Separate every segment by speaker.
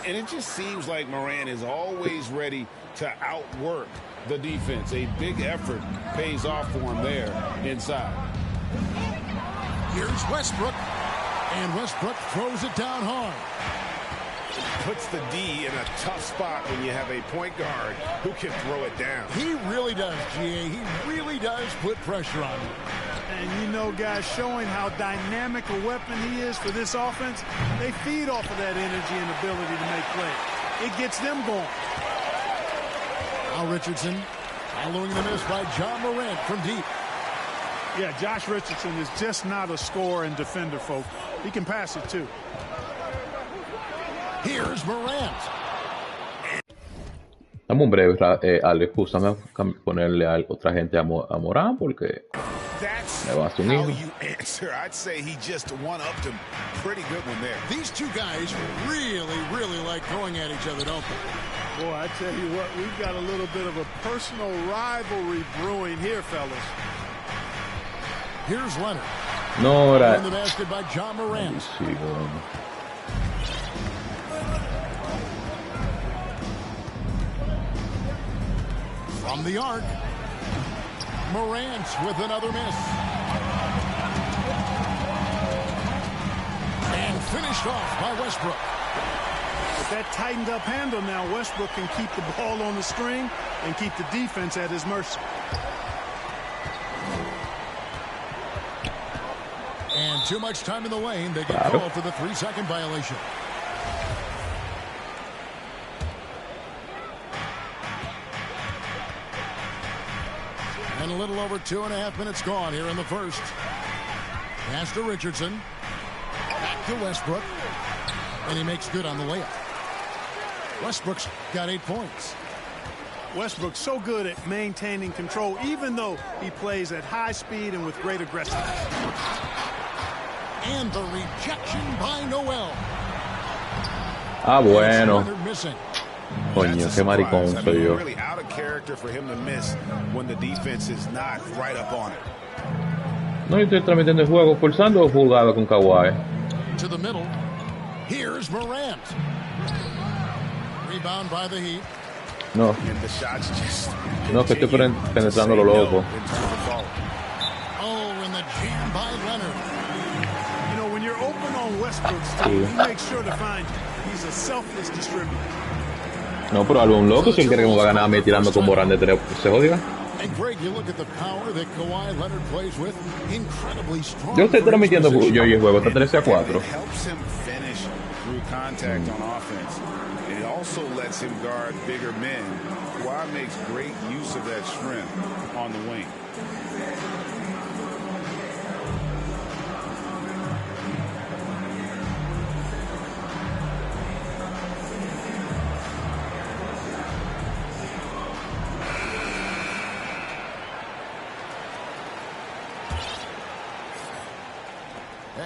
Speaker 1: And it just seems like Morant is always ready to outwork the defense. A big effort pays off for him there inside.
Speaker 2: Here's Westbrook. And Westbrook throws it down hard.
Speaker 1: Puts the D in a tough spot when you have a point guard who can throw it down.
Speaker 2: He really does, G.A. He really does put pressure on him.
Speaker 3: And you know, guys, showing how dynamic a weapon he is for this offense, they feed off of that energy and ability to make plays. It gets them going.
Speaker 2: Now Richardson following the miss by John Morant from deep.
Speaker 3: Yeah, Josh Richardson is just not a scorer and defender, folks. He can pass it, too.
Speaker 2: Here's Morant.
Speaker 4: Dame un breve, Alex, escúchame ponerle a otra gente a Morán porque me va a hacer un hijo.
Speaker 1: I'd say he just one-upped him. Pretty good one there.
Speaker 2: These two guys really like going at each other, don't they?
Speaker 3: Boy, I tell you what, we've got a little bit of a personal rivalry brewing here, fellas.
Speaker 2: Here's Leonard.
Speaker 4: No, era.
Speaker 2: In the basket by John Morant. From the arc, Morant with another miss. And finished off by Westbrook.
Speaker 3: With that tightened up handle now, Westbrook can keep the ball on the string and keep the defense at his mercy.
Speaker 2: And too much time in the lane. They get called for the 3-second violation. And a little over 2.5 minutes gone here in the first. Pass to Richardson. Back to Westbrook. And he makes good on the layup. Westbrook's got 8 points.
Speaker 3: Westbrook's so good at maintaining control, even though he plays at high speed and with great aggressiveness.
Speaker 2: And the rejection by Noel.
Speaker 4: Ah, bueno. Coño, qué maricón soy yo.
Speaker 1: Really out of character for him to miss when the defense is not right up on it.
Speaker 4: No, yo estoy transmitiendo el juego, forzando jugada con Kawhi.
Speaker 2: To the middle. Here's Morant. Rebound by the Heat.
Speaker 4: No. No, que estoy penetrando lo loco.
Speaker 2: Oh, and the jam by Leonard.
Speaker 3: You know, when you're open on Westbrook's team, he makes sure to find you. He's a selfless distributor.
Speaker 4: No, pero algo un loco, si él quiere que me va a ganar a mí tirando con Morán de 3, se jodiga.
Speaker 2: And Greg, you look at the power that Kawhi Leonard plays with. Incredibly strong.
Speaker 4: Yo estoy transmitiendo yo y el juego, está 13-4.
Speaker 1: Helps him finish through contact on offense. It also lets him guard bigger men. Kawhi makes great use of that strength on the wing.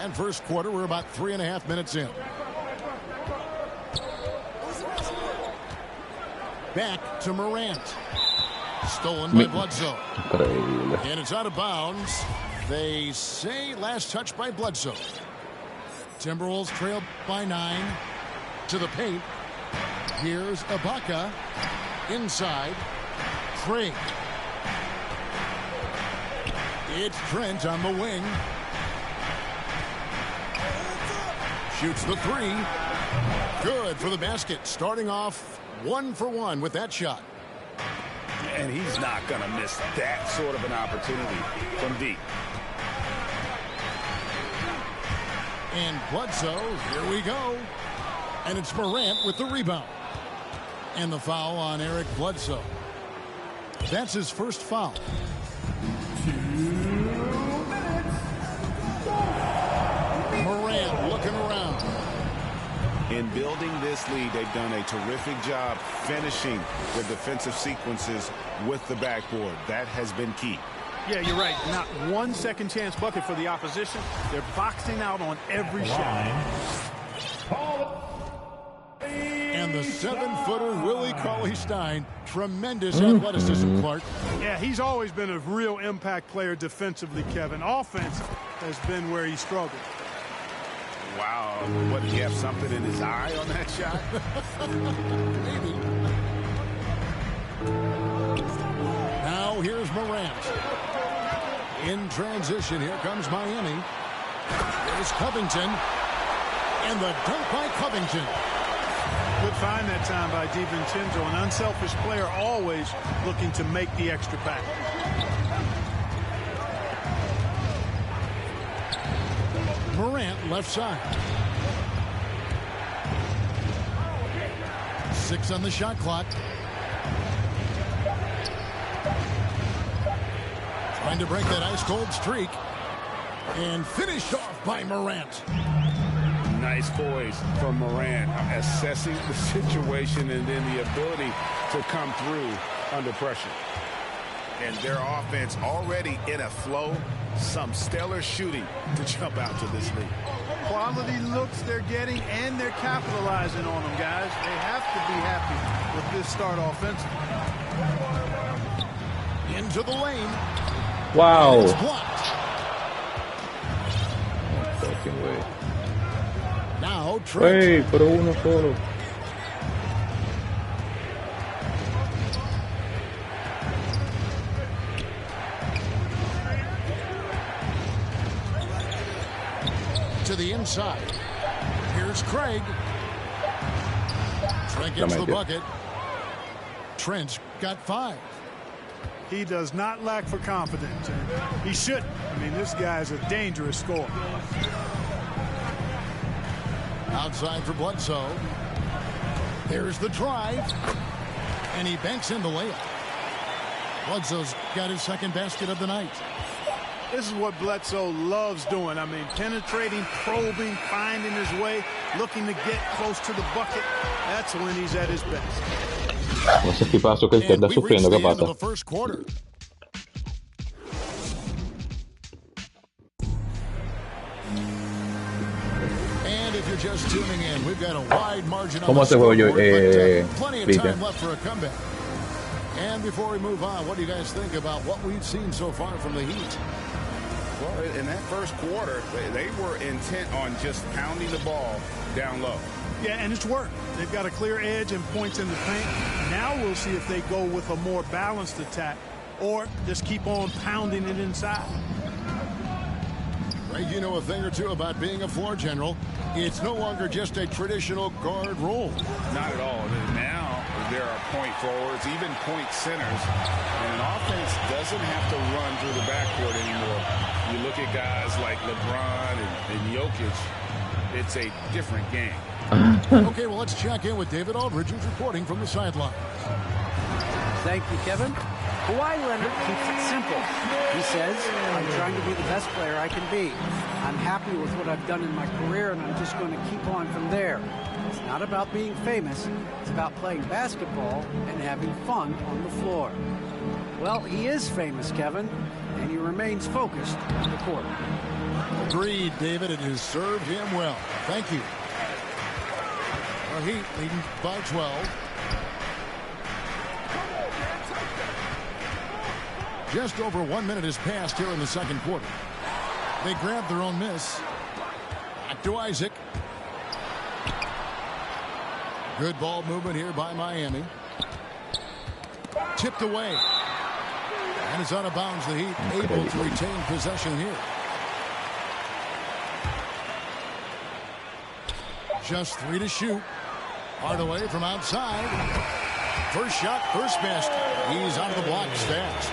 Speaker 2: And first quarter, we're about 3.5 minutes in. Back to Morant. Stolen by Bledsoe. And it's out of bounds. They say last touch by Bledsoe. Timberwolves trail by 9. To the paint. Here's Ibaka. Inside. Craig. It's Trent on the wing. Shoots the 3. Good for the basket. Starting off 1 for 1 with that shot.
Speaker 1: And he's not going to miss that sort of an opportunity from deep.
Speaker 2: And Bledsoe, here we go. And it's Morant with the rebound. And the foul on Eric Bledsoe. That's his first foul. Morant looking around.
Speaker 1: In building this lead, they've done a terrific job finishing the defensive sequences with the backboard. That has been key.
Speaker 3: Yeah, you're right. Not one second chance bucket for the opposition. They're boxing out on every shot.
Speaker 2: And the 7-footer Willie Cauley-Stein. Tremendous athleticism, Clark.
Speaker 3: Yeah, he's always been a real impact player defensively, Kevin. Offense has been where he struggled.
Speaker 1: Wow, Wow. What, did he have something in his eye on that shot?
Speaker 2: Maybe. Now here's Morant. In transition, here comes Miami. There's Covington. And the dunk by Covington.
Speaker 3: Good find that time by DiVincenzo. An unselfish player, always looking to make the extra pass.
Speaker 2: Morant left side. 6 on the shot clock. Trying to break that ice-cold streak. And finished off by Morant.
Speaker 1: Nice poise from Morant, assessing the situation and then the ability to come through under pressure. And their offense already in a flow. Some stellar shooting to jump out to this lead.
Speaker 3: Quality looks they're getting, and they're capitalizing on them, guys. They have to be happy with this start offensively.
Speaker 2: Into the lane.
Speaker 4: Wow.
Speaker 2: It's blocked.
Speaker 4: Fucking way.
Speaker 2: Now Trent.
Speaker 4: Hey, pero uno solo.
Speaker 2: To the inside. Here's Craig. Trent gets the bucket. Trent's got 5.
Speaker 3: He does not lack for confidence. He shouldn't. I mean, this guy's a dangerous scorer.
Speaker 2: Outside for Bledsoe. There's the drive. And he banks in the layup. Bledsoe's got his second basket of the night.
Speaker 3: This is what Bledsoe loves doing. I mean, penetrating, probing, finding his way, looking to get close to the bucket. That's when he's at his best.
Speaker 4: Ese equipazo que está sufriendo, ¿qué pasa?
Speaker 2: Just tuning in, we've got a wide margin on
Speaker 4: ¿Cómo
Speaker 2: the
Speaker 4: se juego yo?
Speaker 2: plenty of time left for a comeback. And before we move on, what do you guys think about what we've seen so far from the Heat?
Speaker 1: Well, in that first quarter, they were intent on just pounding the ball down low.
Speaker 3: Yeah, and it's worked. They've got a clear edge and points in the paint. Now we'll see if they go with a more balanced attack or just keep on pounding it inside.
Speaker 2: Right, you know a thing or two about being a floor general. It's no longer just a traditional guard role.
Speaker 1: Not at all. Now there are point forwards, even point centers, and an offense doesn't have to run through the backcourt anymore. You look at guys like LeBron and Jokic, it's a different game.
Speaker 2: Okay, well, let's check in with David Aldridge, who's reporting from the sidelines.
Speaker 5: Thank you, Kevin. Kawhi Leonard keeps it simple. He says, I'm trying to be the best player I can be. I'm happy with what I've done in my career, and I'm just going to keep on from there. It's not about being famous. It's about playing basketball and having fun on the floor. Well, he is famous, Kevin, and he remains focused on the court.
Speaker 2: Agreed, David. It has served him well. Thank you. Our Heat leading by 12. Just over 1 minute has passed here in the second quarter. They grabbed their own miss. Back to Isaac. Good ball movement here by Miami. Tipped away. And it's out of bounds. The Heat able to retain possession here. Just 3 to shoot. Hardaway from outside. First shot, first basket. He's out of the blocks fast.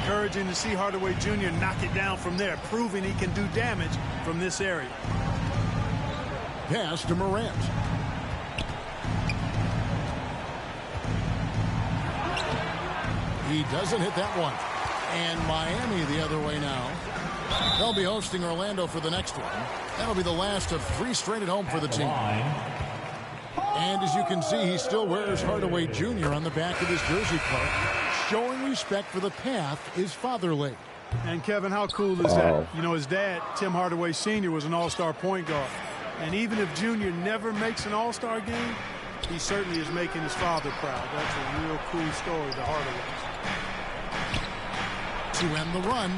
Speaker 3: Encouraging to see Hardaway Jr. knock it down from there, proving he can do damage from this area.
Speaker 2: Pass to Morant. He doesn't hit that one. And Miami the other way now. They'll be hosting Orlando for the next one. That'll be the last of 3 straight at home for the team. And as you can see, he still wears Hardaway Jr. on the back of his jersey, Clark. Showing respect for the path his father laid.
Speaker 3: And Kevin, how cool is that? You know, his dad, Tim Hardaway Sr., was an all-star point guard. And even if Junior never makes an all-star game, he certainly is making his father proud. That's a real cool story, the Hardaways.
Speaker 2: To end the run.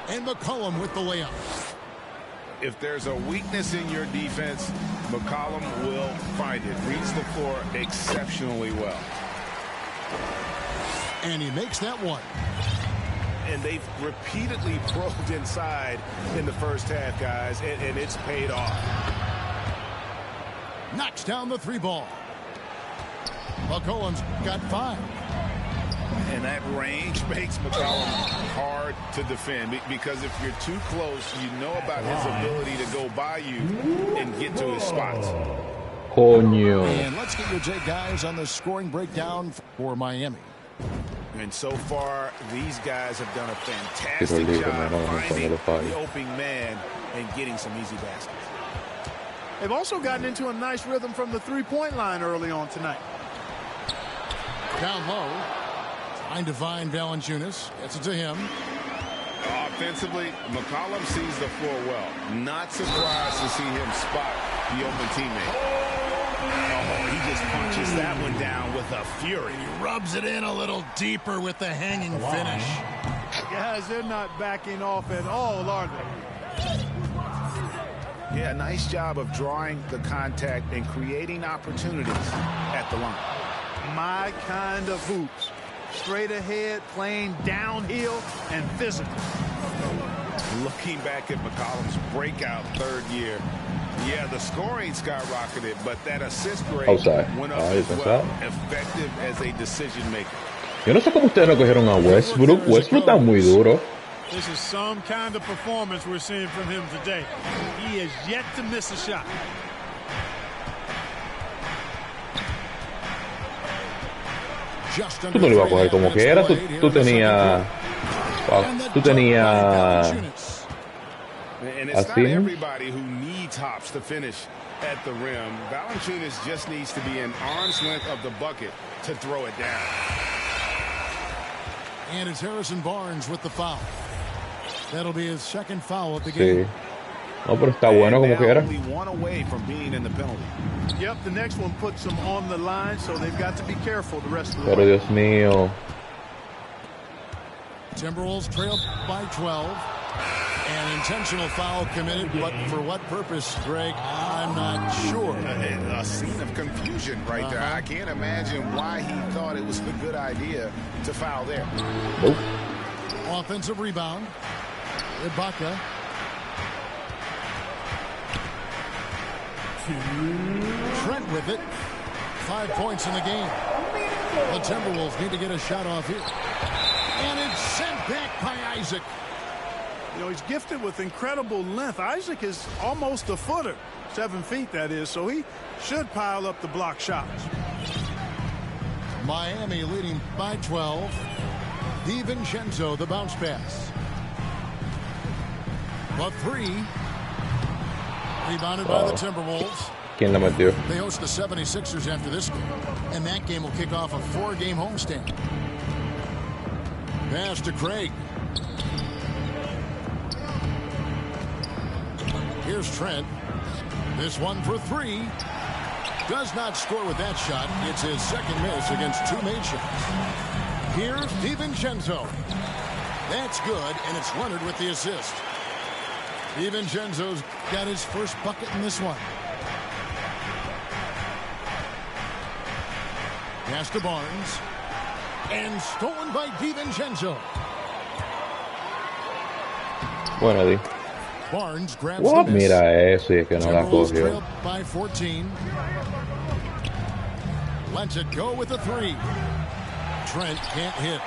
Speaker 2: And McCollum with the layup.
Speaker 1: If there's a weakness in your defense, McCollum will find it. Reads the floor exceptionally well.
Speaker 2: And he makes that one.
Speaker 1: And they've repeatedly probed inside in the first half, guys, and it's paid off.
Speaker 2: Knocks down the 3 ball. McCollum's got 5.
Speaker 1: And that range makes McCollum hard to defend because if you're too close, you know about his ability to go by you and get to his spots.
Speaker 4: Coño.
Speaker 2: And let's get your take, guys, on the scoring breakdown for Miami.
Speaker 1: And so far, these guys have done a fantastic job finding the opening man and getting some easy baskets.
Speaker 3: They've also gotten into a nice rhythm from the three-point line early on tonight.
Speaker 2: Down low. Trying to find Valanciunas. Gets it to him.
Speaker 1: Offensively, McCollum sees the floor well. Not surprised to see him spot the open teammate. Oh, he just punches that one down with a fury.
Speaker 2: He rubs it in a little deeper with the hanging finish.
Speaker 3: Guys, they're not backing off at all, are they?
Speaker 1: Yeah, nice job of drawing the contact and creating opportunities at the line.
Speaker 3: My kind of hoops. Straight ahead, playing downhill, and physical.
Speaker 1: Looking back at McCollum's breakout third year, yeah, the scoring skyrocketed, but that assist rate went up as well, effective as a decision maker.
Speaker 4: Yo no sé cómo ustedes no cogieron a Westbrook. Westbrook está muy duro.
Speaker 3: This is some kind of performance we're seeing from him today. He has yet to miss a shot.
Speaker 4: Tú no lo ibas a coger como que era. Tú tenías.
Speaker 1: And it's not everybody who needs hops to finish at the rim. Valanciunas just needs to be an arm's length of the bucket to throw it down.
Speaker 2: And it's Harrison Barnes with the foul. That'll be his second foul of the game.
Speaker 4: Sí. No, pero está bueno como que era.
Speaker 1: Only one away from being in the penalty.
Speaker 3: Yep, the next one puts them on the line, so they've got to be careful the rest of the way.
Speaker 4: Pero Dios mío.
Speaker 2: Timberwolves trail by 12. An intentional foul committed, but for what purpose, Greg? I'm not sure.
Speaker 1: A scene of confusion right there. I can't imagine why he thought it was a good idea to foul there.
Speaker 4: Nope.
Speaker 2: Offensive rebound. Ibaka. Trent with it. 5 points in the game. The Timberwolves need to get a shot off here. And it's sent back by Isaac.
Speaker 3: You know, he's gifted with incredible length. Isaac is almost a footer. 7 feet, that is, so he should pile up the block shots.
Speaker 2: Miami leading by 12. DiVincenzo, the bounce pass. The 3. Rebounded by the Timberwolves.
Speaker 4: ¿Quién la metió?
Speaker 2: They host the 76ers after this game, and that game will kick off a 4-game homestand. Pass to Craig. Here's Trent. This one for 3. Does not score with that shot. It's his second miss against 2 made shots. Here's DiVincenzo. That's good, and it's Leonard with the assist. DiVincenzo's got his first bucket in this one. Pass to Barnes. And stolen by DiVincenzo.
Speaker 4: Bueno, Di.
Speaker 2: Barnes grabs the miss.
Speaker 4: Mira eso y es que no la cogió.
Speaker 2: By 14. Lets it go with a 3. Trent can't hit.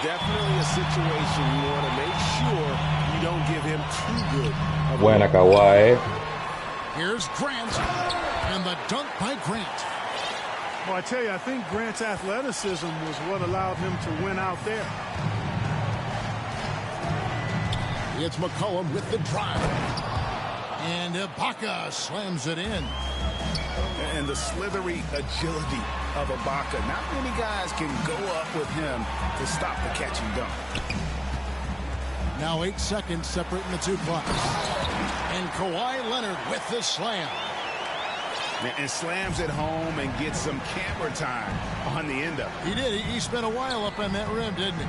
Speaker 1: Definitely a situation you want to make sure you don't give him too good.
Speaker 4: Buena Kawhi.
Speaker 2: Here's Grant. And the dunk by Grant.
Speaker 3: Well, I tell you, I think Grant's athleticism was what allowed him to win out there.
Speaker 2: It's McCollum with the drive. And Ibaka slams it in.
Speaker 1: And the slithery agility of Ibaka. Not many guys can go up with him to stop the catch and dunk.
Speaker 2: Now 8 seconds separating the 2 clocks. And Kawhi Leonard with the slam.
Speaker 1: And slams it home and gets some camera time on the end of it.
Speaker 2: He did. He spent a while up on that rim, didn't he?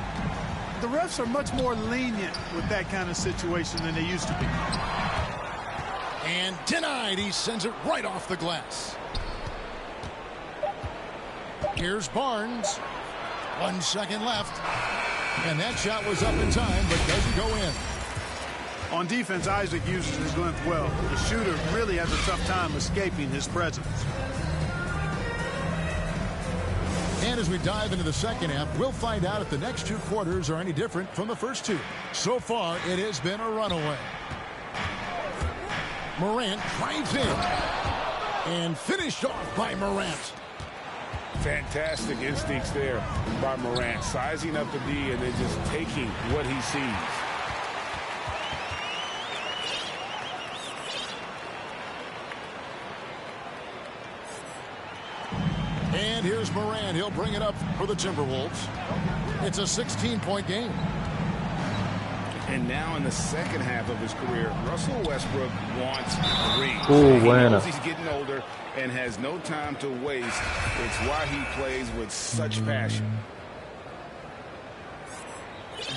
Speaker 3: The refs are much more lenient with that kind of situation than they used to be.
Speaker 2: And denied. He sends it right off the glass. Here's Barnes. 1 second left. And that shot was up in time, but doesn't go in.
Speaker 3: On defense, Isaac uses his length well. The shooter really has a tough time escaping his presence.
Speaker 2: And as we dive into the second half, we'll find out if the next 2 quarters are any different from the first 2. So far, it has been a runaway. Morant drives in. And finished off by Morant.
Speaker 1: Fantastic instincts there by Morant. Sizing up the D and then just taking what he sees.
Speaker 2: And here's Morant. He'll bring it up for the Timberwolves. It's a 16-point game.
Speaker 1: And now in the second half of his career, Russell Westbrook wants a ring. He knows he's getting older and has no time to waste. It's why he plays with such passion.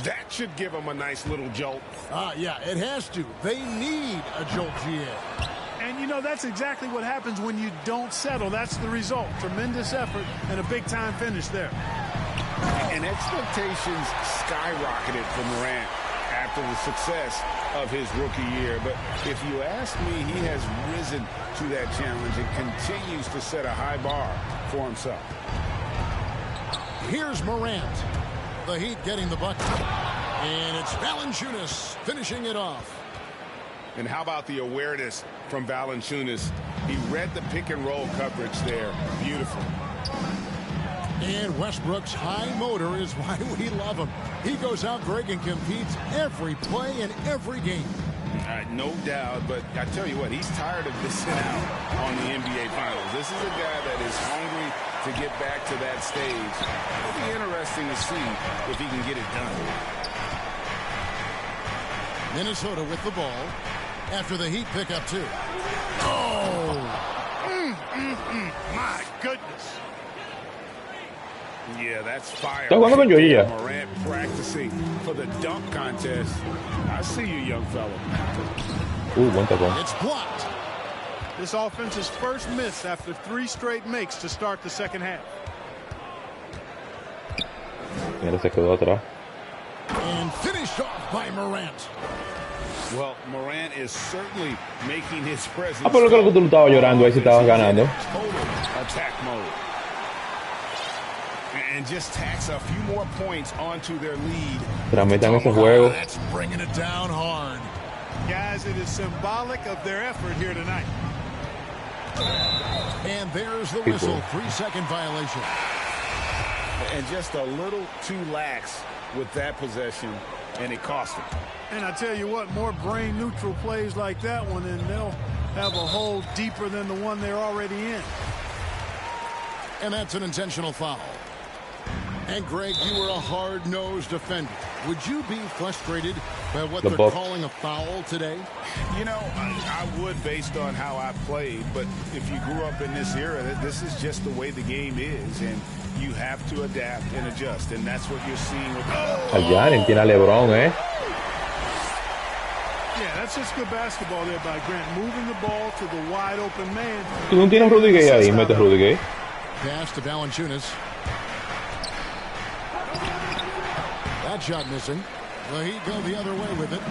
Speaker 1: That should give him a nice little jolt.
Speaker 2: Yeah, it has to. They need a jolt, GA.
Speaker 3: And, you know, that's exactly what happens when you don't settle. That's the result. Tremendous effort and a big-time finish there.
Speaker 1: And expectations skyrocketed for Morant after the success of his rookie year. But if you ask me, he has risen to that challenge and continues to set a high bar for himself.
Speaker 2: Here's Morant. The Heat getting the bucket. And it's Valanciunas finishing it off.
Speaker 1: And how about the awareness from Valanciunas? He read the pick-and-roll coverage there. Beautiful.
Speaker 2: And Westbrook's high motor is why we love him. He goes out, Greg, and competes every play in every game.
Speaker 1: No doubt, but I tell you what, he's tired of missing out on the NBA Finals. This is a guy that is hungry to get back to that stage. It'll be interesting to see if he can get it done.
Speaker 2: Minnesota with the ball after the Heat pick up 2. Oh!
Speaker 3: My goodness.
Speaker 1: Yeah, that's fire.
Speaker 4: Morant
Speaker 1: practicing for the dunk contest. I see you, young fella.
Speaker 2: It's blocked.
Speaker 3: This offense's first miss after 3 straight makes to start the second half.
Speaker 4: Mira, se quedó atrás.
Speaker 2: And finished off by Morant.
Speaker 1: Well, Morant is certainly making his presence.
Speaker 4: Por lo que tú estabas llorando ahí si estabas ganando.
Speaker 1: Total attack mode. And just tacks a few more points onto their lead.
Speaker 4: Transmitan ese juego.
Speaker 2: That's bringing it down hard.
Speaker 3: Guys, it is symbolic of their effort here tonight.
Speaker 2: And there's the whistle. 3-second violation.
Speaker 1: And just a little too lax with that possession, and it cost him.
Speaker 3: And I tell you what, more brain-neutral plays like that one, and they'll have a hole deeper than the one they're already in.
Speaker 2: And that's an intentional foul. And, Greg, you were a hard-nosed defender. Would you be frustrated by what they're calling a foul today?
Speaker 1: You know, I would based on how I played, but if you grew up in this era, this is just the way the game is, and you have to adapt and adjust, and that's what you're seeing with...
Speaker 4: Allá, tiene a LeBron, eh?
Speaker 3: Yeah, that's just good basketball there by Grant, moving the ball to the wide-open man.
Speaker 4: Tú no tienes Rudy Gay ahí, mete Rudy Gay.
Speaker 2: Pass to Valanciunas. That shot missing. The Heat go the other way with it.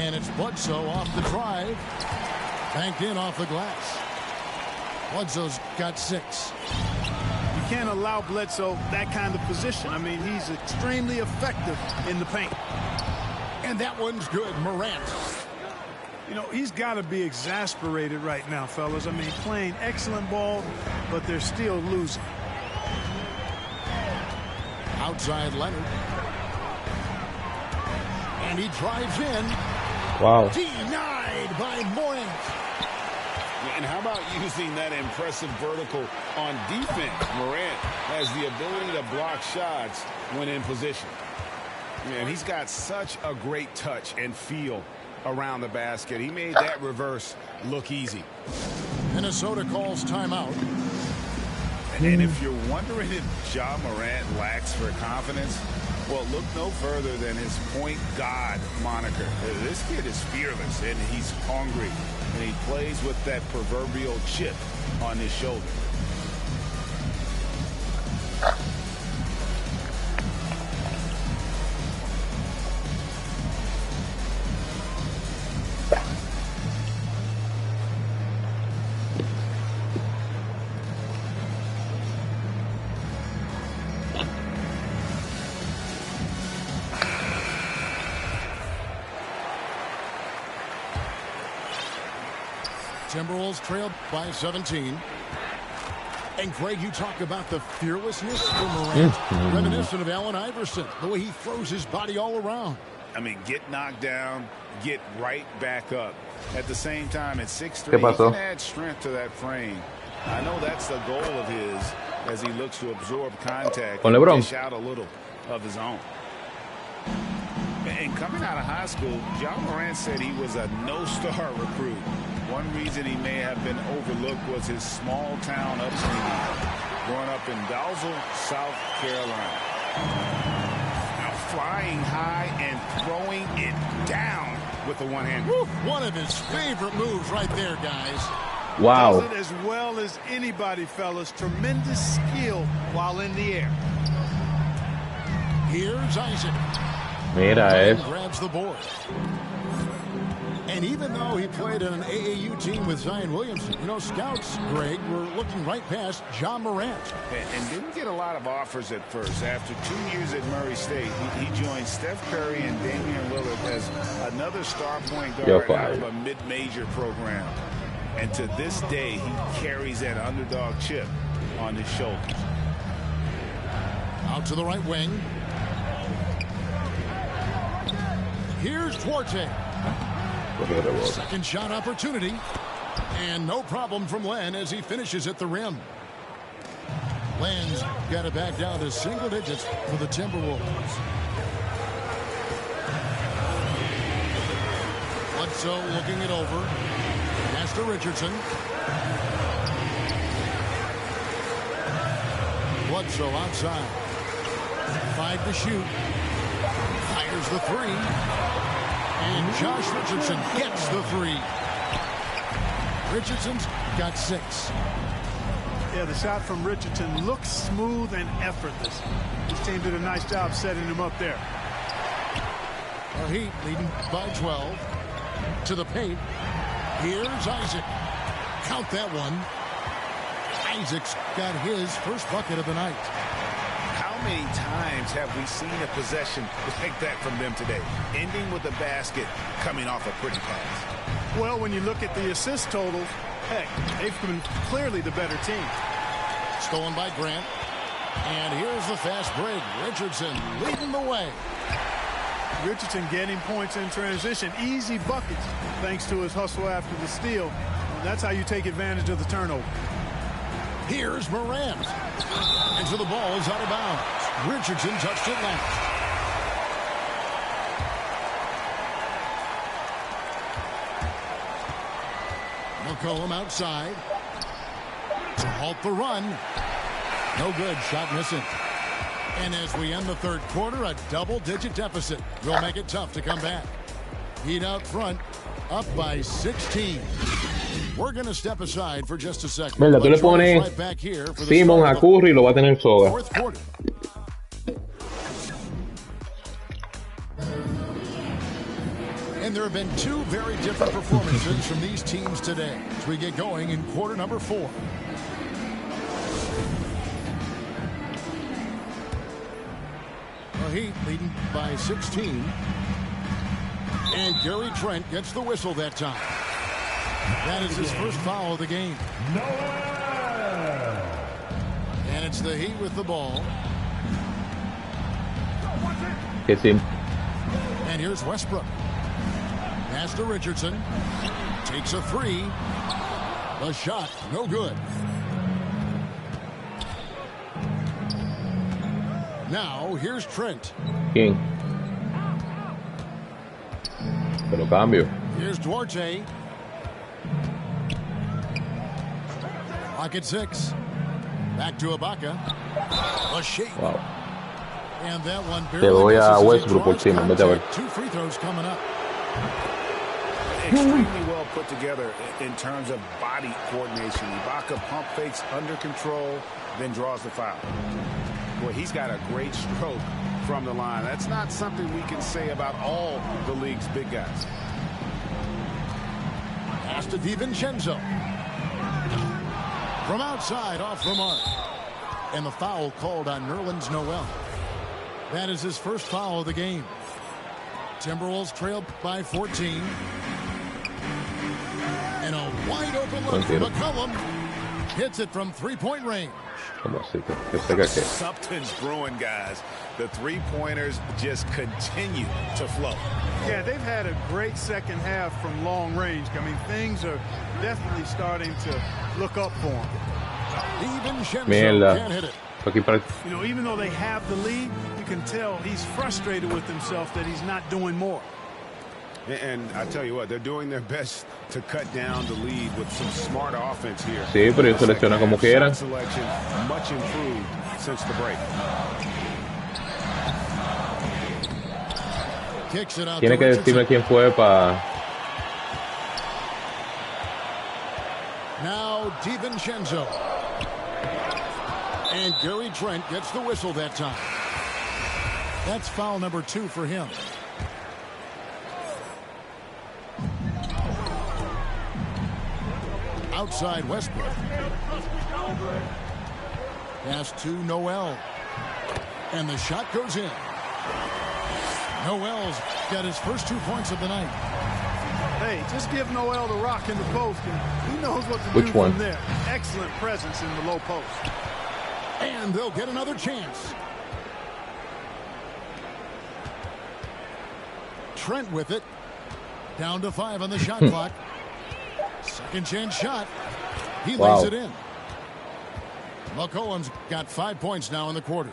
Speaker 2: And it's Bledsoe off the drive. Banked in off the glass. Bledsoe's got 6.
Speaker 3: You can't allow Bledsoe that kind of position. I mean, he's extremely effective in the paint.
Speaker 2: And that one's good. Morant.
Speaker 3: You know, he's got to be exasperated right now, fellas. I mean, playing excellent ball, but they're still losing.
Speaker 2: Outside Leonard. And he drives in.
Speaker 4: Wow.
Speaker 2: Denied by Morant.
Speaker 1: And how about using that impressive vertical on defense? Morant has the ability to block shots when in position. And he's got such a great touch and feel around the basket. He made that reverse look easy.
Speaker 2: Minnesota calls timeout.
Speaker 1: And if you're wondering if Ja Morant lacks for confidence, Well, look no further than his point guard moniker. This kid is fearless, and he's hungry, and he plays with that proverbial chip on his shoulder.
Speaker 2: Timberwolves trailed by 17. And Greg, you talk about the fearlessness from Morant, reminiscent of Allen Iverson, the way he throws his body all around.
Speaker 1: I mean, get knocked down, get right back up. At the same time, at 6'3", he can add strength to that frame. I know that's the goal of his as he looks to absorb contact and dish out a little of his own. And coming out of high school, John Morant said he was a no-star recruit. One reason he may have been overlooked was his small-town upbringing, growing up in Dalzell, South Carolina. Now flying high and throwing it down with the one hand.
Speaker 2: One of his favorite moves right there, guys.
Speaker 3: Wow. Does it as well as anybody, fellas. Tremendous skill while in the air.
Speaker 2: Here's Isaac. Grabs the board. And even though he played on an AAU team with Zion Williamson, you know, scouts, Greg, were looking right past John Morant.
Speaker 1: And didn't get a lot of offers at first. After 2 years at Murray State, he joined Steph Curry and Damian Lillard as another star point guard out of a mid-major program. And to this day, he carries that underdog chip on his shoulders.
Speaker 2: Out to the right wing. Here's Duarte. Second shot opportunity. And no problem from Len as he finishes at the rim. Len's got it back down to single digits for the Timberwolves. Bledsoe looking it over. Pass to Richardson. Bledsoe outside. 5 to shoot. Fires the 3. And Josh Richardson gets the 3. Richardson's got 6.
Speaker 3: Yeah, the shot from Richardson looks smooth and effortless. His team did a nice job setting him up there.
Speaker 2: The Heat leading by 12. To the paint. Here's Isaac. Count that one. Isaac's got his first bucket of the night.
Speaker 1: How many times have we seen a possession like that from them today, ending with a basket coming off a pretty pass?
Speaker 3: Well, when you look at the assist totals, heck, they've been clearly the better team.
Speaker 2: Stolen by Grant. And here's the fast break. Richardson leading the way.
Speaker 3: Richardson getting points in transition. Easy buckets thanks to his hustle after the steal. And that's how you take advantage of the turnover.
Speaker 2: Here's Morant. And so the ball is out of bounds. Richardson touched it last. McCollum outside. To halt the run. No good. Shot missing. And as we end the third quarter, a double-digit deficit will make it tough to come back. Heat out front, up by 16. We're going to step aside for just a second.
Speaker 4: Venga, tú le pones Simon a Curry y lo va a tener soga.
Speaker 2: Fourth quarter. And there have been 2 very different performances from these teams today as we get going in quarter number 4. The Heat leading by 16. And Gary Trent gets the whistle that time. That is his first foul of the game. And it's the Heat with the ball.
Speaker 4: Gets him.
Speaker 2: And here's Westbrook. Pass to Richardson. Takes a 3. The shot, no good. Now, here's Trent.
Speaker 4: ¿Quién? Te lo cambio.
Speaker 2: Here's Duarte. Clock at 6. Back to Ibaka. A shake.
Speaker 4: Wow.
Speaker 2: And that one
Speaker 4: Te doy a Westbrook por encima, en vez de a ver.
Speaker 2: 2 free throws coming up.
Speaker 1: Extremely well put together in terms of body coordination. Ibaka pump fakes under control, then draws the foul. Boy, he's got a great stroke from the line. That's not something we can say about all the league's big guys.
Speaker 2: Pass to DiVincenzo. From outside, off the mark. And the foul called on Nerlens Noel. That is his first foul of the game. Timberwolves trail by 14. And a wide open look for McCollum. Hits it from three-point range.
Speaker 1: Something's brewing, guys. The three-pointers just continue to flow.
Speaker 3: Yeah, they've had a great second half from long range. I mean, things are definitely starting to look up for them.
Speaker 2: DiVincenzo can't hit it.
Speaker 3: You know, even though they have the lead, you can tell he's frustrated with himself that he's not doing more.
Speaker 1: And I tell you what, they're doing their best to cut down the lead with some smart offense here.
Speaker 4: Sí, pero ellos seleccionan como quieran.
Speaker 1: Selection much improved since the break.
Speaker 4: Tiene que decirme quién fue para.
Speaker 2: Now DiVincenzo. And Gary Trent gets the whistle that time. That's foul number 2 for him. Outside Westbrook. Pass to Noel. And the shot goes in. Noel's got his first 2 points of the night.
Speaker 3: Hey, just give Noel the rock in the post, and he knows what to do from there. Excellent presence in the low post.
Speaker 2: And they'll get another chance. Trent with it. Down to 5 on the shot clock. Second chance shot. He lays it in. McCollum's got 5 points now in the quarter.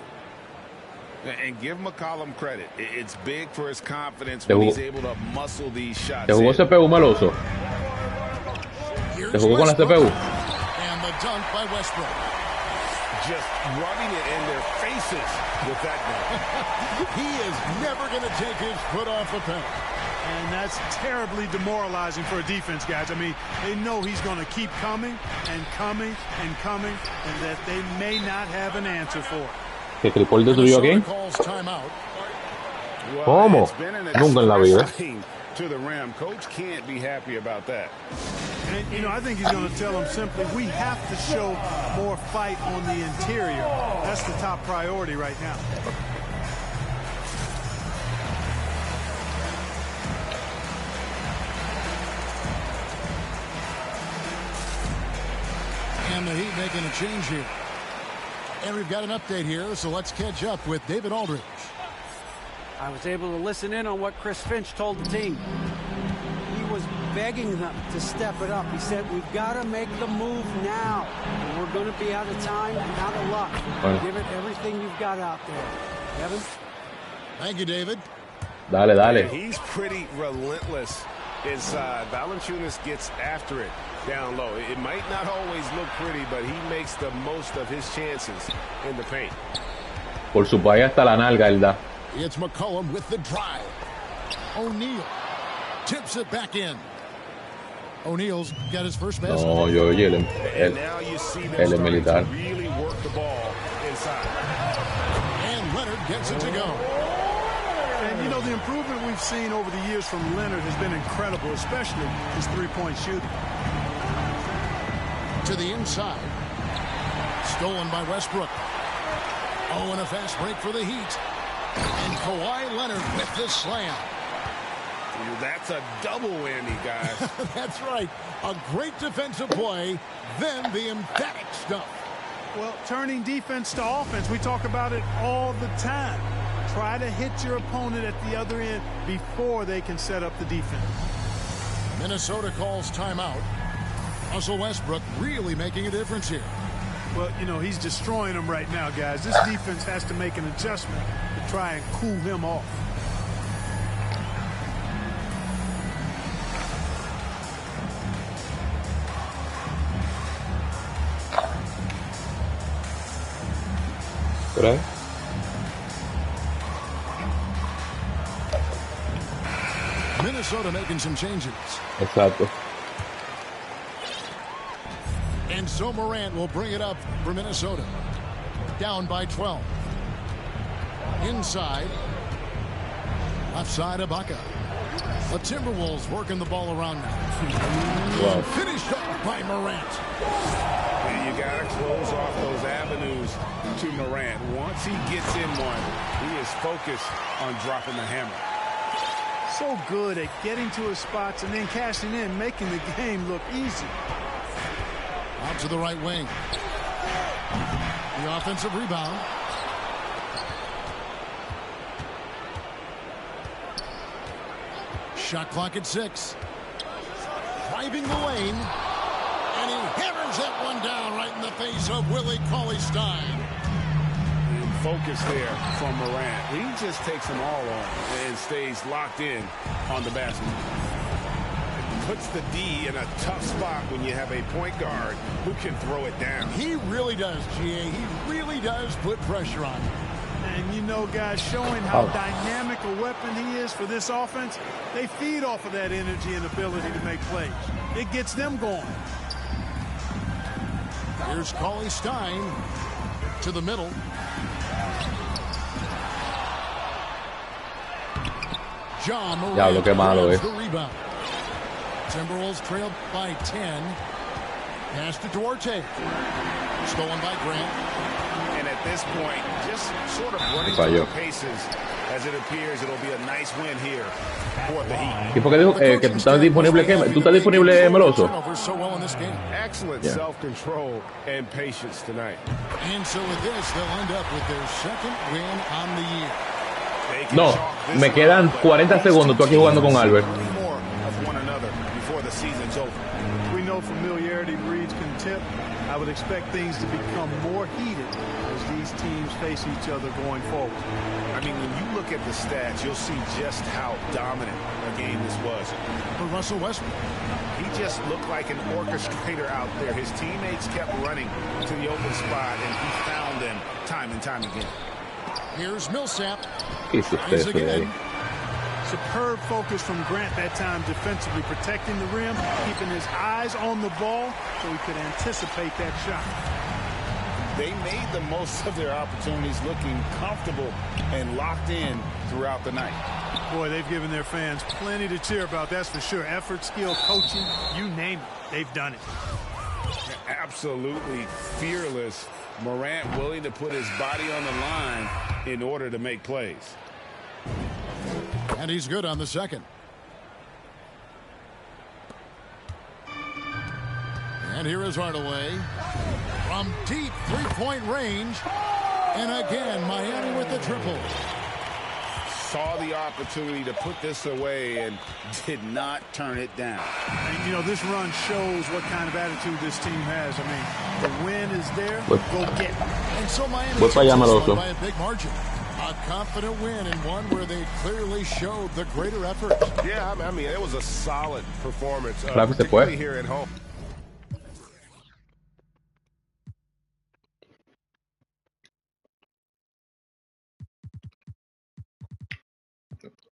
Speaker 1: And give McCollum credit. It's big for his confidence when he's able to muscle these shots.
Speaker 4: ¿Te jugó CPU, Maloso? ¿Te jugó con la CPU?
Speaker 2: And the dunk by Westbrook.
Speaker 1: Just rubbing it in their faces with that dunk.
Speaker 2: He is never going to take his foot off the pedal.
Speaker 3: And that's terribly demoralizing for a defense, guys. I mean, they know he's going to keep coming and coming and coming, and that they may not have an answer for it.
Speaker 4: ¿Que Cripol destruyó aquí? ¿Cómo? Nunca en la vida.
Speaker 1: To the rim. Coach can't be happy about that.
Speaker 3: And, you know, I think he's going to tell them simply, we have to show more fight on the interior. That's the top priority right now.
Speaker 2: And the Heat making a change here. And we've got an update here, so let's catch up with David Aldridge.
Speaker 5: I was able to listen in on what Chris Finch told the team. He was begging them to step it up. He said, we've got to make the move now. We're going to be out of time and out of luck. Give it everything you've got out there. Kevin?
Speaker 2: Thank you, David.
Speaker 4: Dale, dale.
Speaker 1: He's pretty relentless inside. Valanciunas gets after it down low. It might not always look pretty, but he makes the most of his chances in the paint.
Speaker 4: Por su país hasta la nalga, él da.
Speaker 2: It's McCollum with the drive. O'Neal tips it back in. O'Neal's got his first basket.
Speaker 4: No, yo oye, el militar.
Speaker 1: Really work the ball inside.
Speaker 2: And Leonard gets it to go.
Speaker 3: And, you know, the improvement we've seen over the years from Leonard has been incredible, especially his three-point shooting.
Speaker 2: To the inside. Stolen by Westbrook. Oh, and a fast break for the Heat. And Kawhi Leonard with the slam.
Speaker 1: That's a double whammy, guys.
Speaker 2: That's right. A great defensive play, then the emphatic stuff.
Speaker 3: Well, turning defense to offense, we talk about it all the time. Try to hit your opponent at the other end before they can set up the defense.
Speaker 2: Minnesota calls timeout. Russell Westbrook really making a difference here.
Speaker 3: Well, you know, he's destroying them right now, guys. This defense has to make an adjustment to try and cool him off.
Speaker 4: Por ahí.
Speaker 2: Minnesota making some changes.
Speaker 4: Exacto.
Speaker 2: And so Morant will bring it up for Minnesota. Down by 12. Inside. Left side, Ibaka. The Timberwolves working the ball around now.
Speaker 4: Wow.
Speaker 2: Finished off by Morant.
Speaker 1: And you got to close off those avenues to Morant. Once he gets in one, he is focused on dropping the hammer.
Speaker 3: So good at getting to his spots and then cashing in, making the game look easy.
Speaker 2: Out to the right wing. The offensive rebound. Shot clock at 6. Driving the lane. And he hammers that one down right in the face of Willie Cauley-Stein.
Speaker 1: Focus there from Morant. He just takes them all on and stays locked in on the basket. Puts the D in a tough spot when you have a point guard who can throw it down.
Speaker 2: He really does, GA. He really does put pressure on him.
Speaker 3: And you know, guys, showing how dynamic a weapon he is for this offense, they feed off of that energy and ability to make plays. It gets them going.
Speaker 2: Here's Cauley-Stein to the middle. John Morant grabs the rebound. Timberwolves trailed by 10. Pass to Duarte. Stolen by Grant.
Speaker 1: And at this point, just sort of running through the paces as it appears it'll be a nice win here for the Heat.
Speaker 4: ¿Y por qué dijo que tú estás disponible? ¿Tú estás disponible, Meloso?
Speaker 1: Excellent self-control and patience tonight.
Speaker 2: And so with this, they'll end up with their second win on the year.
Speaker 4: No, me quedan 40 segundos. Tú aquí jugando con Albert.
Speaker 3: We know familiarity breeds contempt. I would expect things to become more heated as these teams face each other going forward.
Speaker 1: I mean, when you look at the stats, you'll see just how dominant a game this was.
Speaker 2: For Russell Westbrook,
Speaker 1: he just looked like an orchestrator out there. His teammates kept running to the open spot, and he found them time and time again.
Speaker 2: Here's Millsap.
Speaker 3: Superb focus from Grant that time defensively, protecting the rim, keeping his eyes on the ball so he could anticipate that shot.
Speaker 1: They made the most of their opportunities, looking comfortable and locked in throughout the night.
Speaker 3: Boy, they've given their fans plenty to cheer about, that's for sure. Effort, skill, coaching, you name it, they've done it.
Speaker 1: Absolutely fearless. Morant willing to put his body on the line in order to make plays.
Speaker 2: And he's good on the second. And here is Hardaway from deep three-point range. And again, Miami with the triple.
Speaker 1: Saw the opportunity to put this away and did not turn it down.
Speaker 3: And, you know, this run shows what kind of attitude this team has. I mean, the win is there, go get it.
Speaker 2: And so Miami takes this one by a big margin. A confident win and one where they clearly showed the greater effort.
Speaker 1: Yeah, I mean, it was a solid performance, particularly here at home.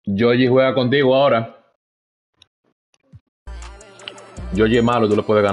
Speaker 4: Yogi juega contigo ahora. Yogi es malo, tú le puedes ganar.